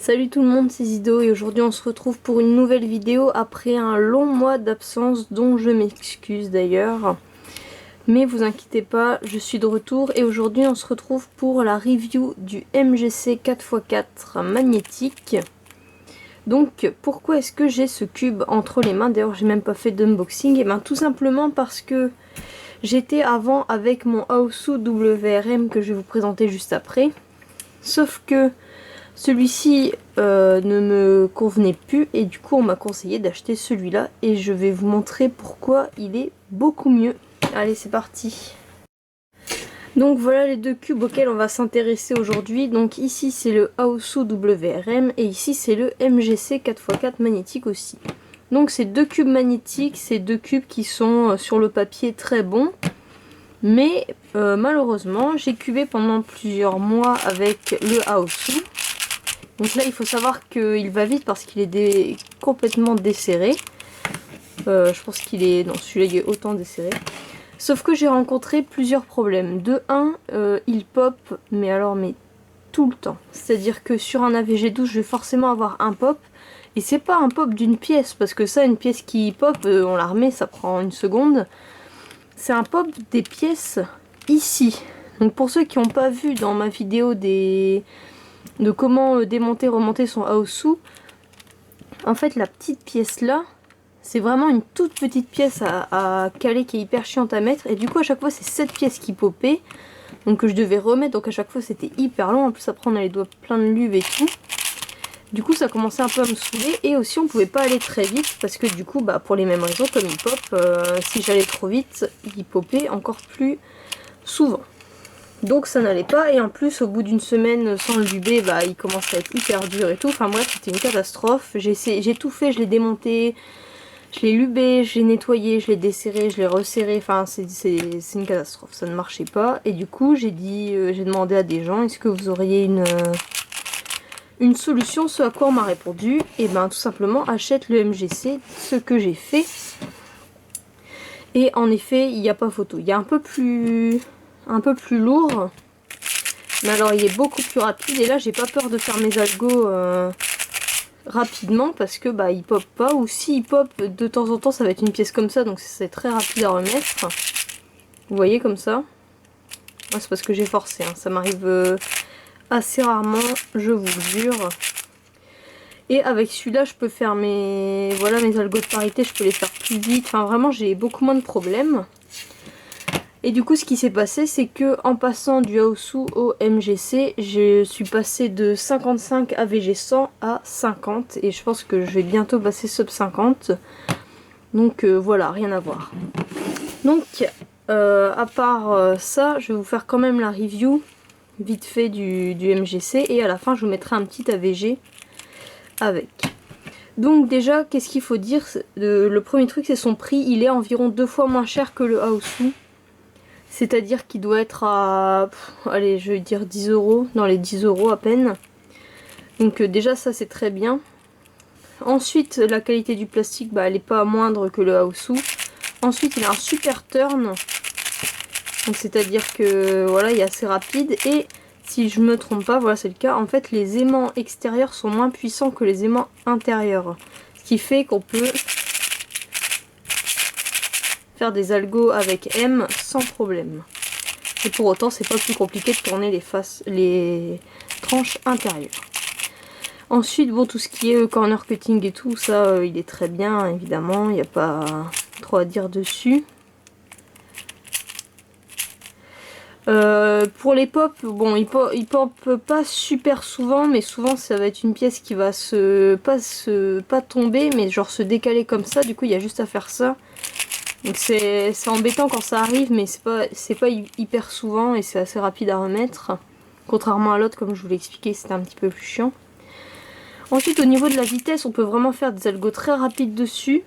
Salut tout le monde, c'est Zido et aujourd'hui on se retrouve pour une nouvelle vidéo après un long mois d'absence dont je m'excuse d'ailleurs. Mais vous inquiétez pas, je suis de retour et aujourd'hui on se retrouve pour la review du MGC 4x4 magnétique. Donc pourquoi est-ce que j'ai ce cube entre les mains? D'ailleurs j'ai même pas fait d'unboxing. Et bien tout simplement parce que j'étais avant avec mon Aosu WRM que je vais vous présenter juste après. Sauf que celui-ci ne me convenait plus et du coup on m'a conseillé d'acheter celui-là et je vais vous montrer pourquoi il est beaucoup mieux. Allez, c'est parti. Donc voilà les deux cubes auxquels on va s'intéresser aujourd'hui. Donc ici c'est le Aosu WRM et ici c'est le MGC 4x4 magnétique aussi. Donc c'est deux cubes magnétiques, c'est deux cubes qui sont sur le papier très bons. Mais malheureusement j'ai cubé pendant plusieurs mois avec le Aosu. Donc là il faut savoir qu'il va vite parce qu'il est complètement desserré. Je pense qu'il est... non, celui-là il est autant desserré. Sauf que j'ai rencontré plusieurs problèmes. De 1, il pop, mais tout le temps. C'est-à-dire que sur un AVG12 je vais forcément avoir un pop. Et c'est pas un pop d'une pièce, parce que ça, une pièce qui pop, on la remet, ça prend une seconde. C'est un pop des pièces ici. Donc pour ceux qui n'ont pas vu dans ma vidéo de comment démonter, remonter son Aosu, en fait la petite pièce là, c'est vraiment une toute petite pièce à caler qui est hyper chiante à mettre. Et du coup à chaque fois c'est cette pièce qui popait, donc que je devais remettre, donc à chaque fois c'était hyper long. En plus après on a les doigts pleins de lube et tout. Du coup ça commençait un peu à me saouler et aussi on pouvait pas aller très vite parce que du coup bah pour les mêmes raisons, comme il pop, si j'allais trop vite il popait encore plus souvent. Donc ça n'allait pas et en plus au bout d'une semaine sans le luber, bah il commence à être hyper dur et tout. Enfin bref, c'était une catastrophe. J'ai tout fait, je l'ai démonté, je l'ai lubé, je l'ai nettoyé, je l'ai desserré, je l'ai resserré. Enfin c'est une catastrophe, ça ne marchait pas. Et du coup j'ai demandé à des gens, est-ce que vous auriez une solution? Ce à quoi on m'a répondu, et ben tout simplement achète le MGC, ce que j'ai fait. Et en effet il n'y a pas photo, il y a un peu plus lourd, mais alors il est beaucoup plus rapide. Et là j'ai pas peur de faire mes algos rapidement parce que bah il pop pas, ou si il pop de temps en temps ça va être une pièce comme ça, donc c'est très rapide à remettre. Vous voyez comme ça, c'est parce que j'ai forcé, hein. Ça m'arrive assez rarement, je vous jure. Et avec celui-là je peux faire mes algos de parité, je peux les faire plus vite. Enfin vraiment j'ai beaucoup moins de problèmes. Et du coup ce qui s'est passé c'est que en passant du Aosu au MGC, je suis passée de 55 AVG100 à 50. Et je pense que je vais bientôt passer sub 50. Donc voilà, rien à voir. Donc à part ça, je vais vous faire quand même la review vite fait du MGC. Et à la fin je vous mettrai un petit AVG avec. Donc déjà qu'est-ce qu'il faut dire? Le premier truc c'est son prix, il est environ 2 fois moins cher que le Aosu. C'est-à-dire qu'il doit être à, allez, je vais dire 10 €, dans les 10 € à peine. Donc déjà ça c'est très bien. Ensuite la qualité du plastique, bah, elle n'est pas moindre que le Aosu. Ensuite il a un super turn. Donc c'est-à-dire que voilà, il est assez rapide. Et si je me trompe pas, voilà c'est le cas, en fait les aimants extérieurs sont moins puissants que les aimants intérieurs. Ce qui fait qu'on peut faire des algos avec M sans problème. Et pour autant c'est pas plus compliqué de tourner les tranches intérieures. Ensuite bon, tout ce qui est corner cutting et tout ça, il est très bien évidemment, il n'y a pas trop à dire dessus. Pour les pop, bon il pop pas super souvent, mais souvent ça va être une pièce qui va pas tomber, mais genre se décaler comme ça. Du coup il y a juste à faire ça. Donc c'est embêtant quand ça arrive, mais c'est pas hyper souvent et c'est assez rapide à remettre. Contrairement à l'autre, comme je vous l'ai expliqué, c'était un petit peu plus chiant. Ensuite au niveau de la vitesse, on peut vraiment faire des algos très rapides dessus.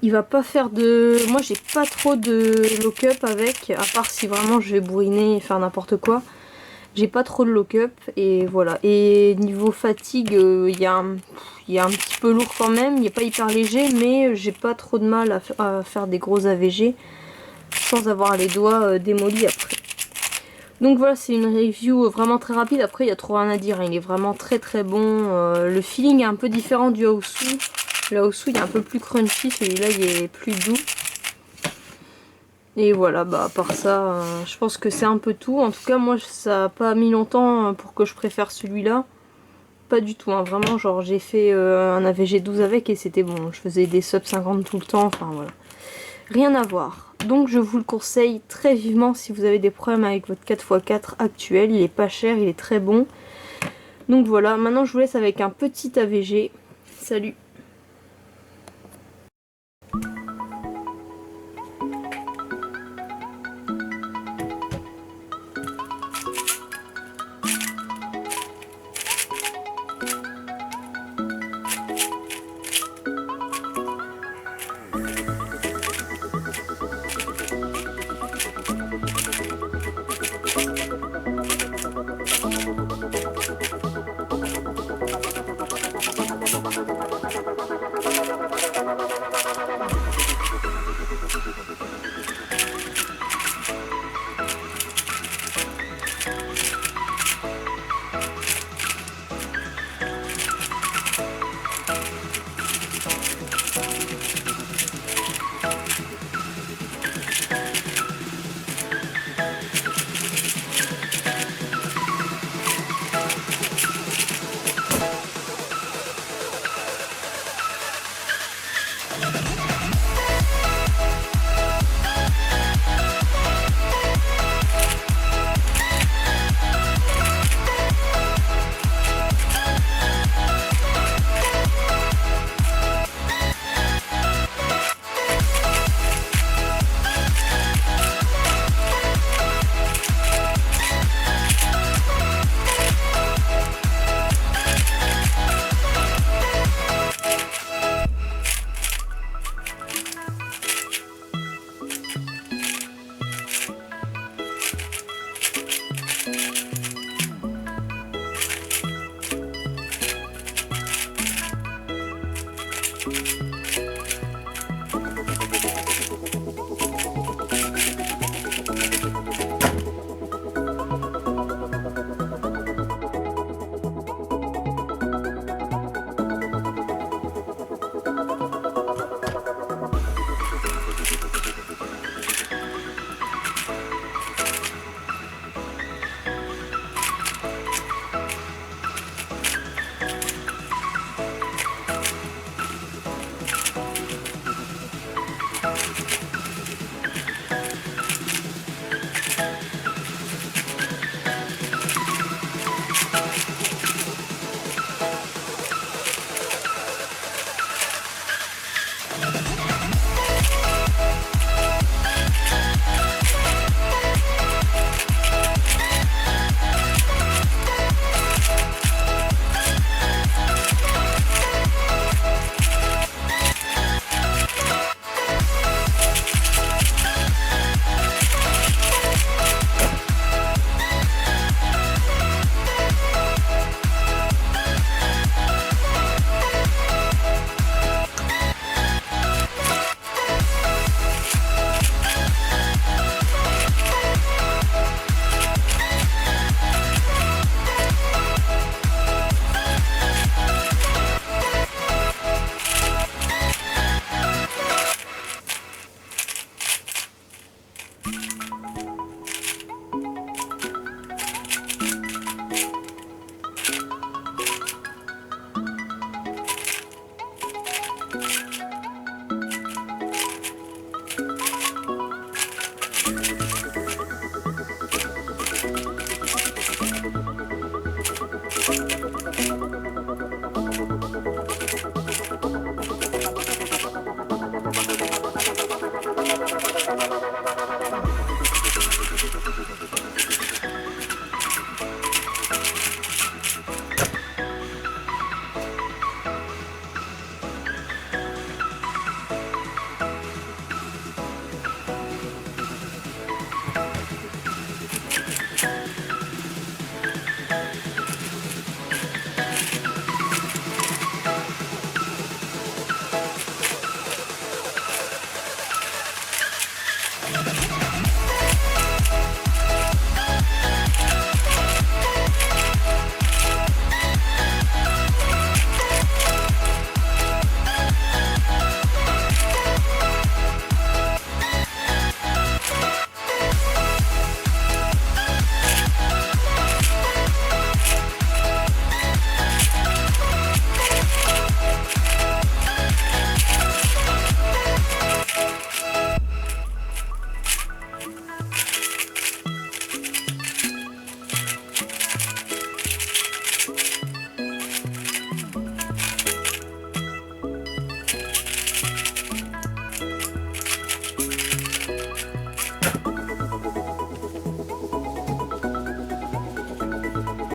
Il va pas faire de... Moi j'ai pas trop de lock-up avec, à part si vraiment je vais bourriner et faire n'importe quoi. J'ai pas trop de lock-up et voilà. Et niveau fatigue, il y a un petit peu lourd quand même, il n'est pas hyper léger, mais j'ai pas trop de mal à faire des gros AVG sans avoir les doigts démolis après. Donc voilà, c'est une review vraiment très rapide. Après, il y a trop rien à dire. Il est vraiment très très bon. Le feeling est un peu différent du Aosu. Le Aosu, il est un peu plus crunchy. Celui-là, il est plus doux. Et voilà, bah à part ça, je pense que c'est un peu tout. En tout cas, moi, ça n'a pas mis longtemps pour que je préfère celui-là. Pas du tout, hein. Vraiment, genre j'ai fait un AVG12 avec et c'était bon. Je faisais des sub 50 tout le temps, enfin voilà. Rien à voir. Donc je vous le conseille très vivement si vous avez des problèmes avec votre 4x4 actuel. Il est pas cher, il est très bon. Donc voilà, maintenant je vous laisse avec un petit AVG. Salut!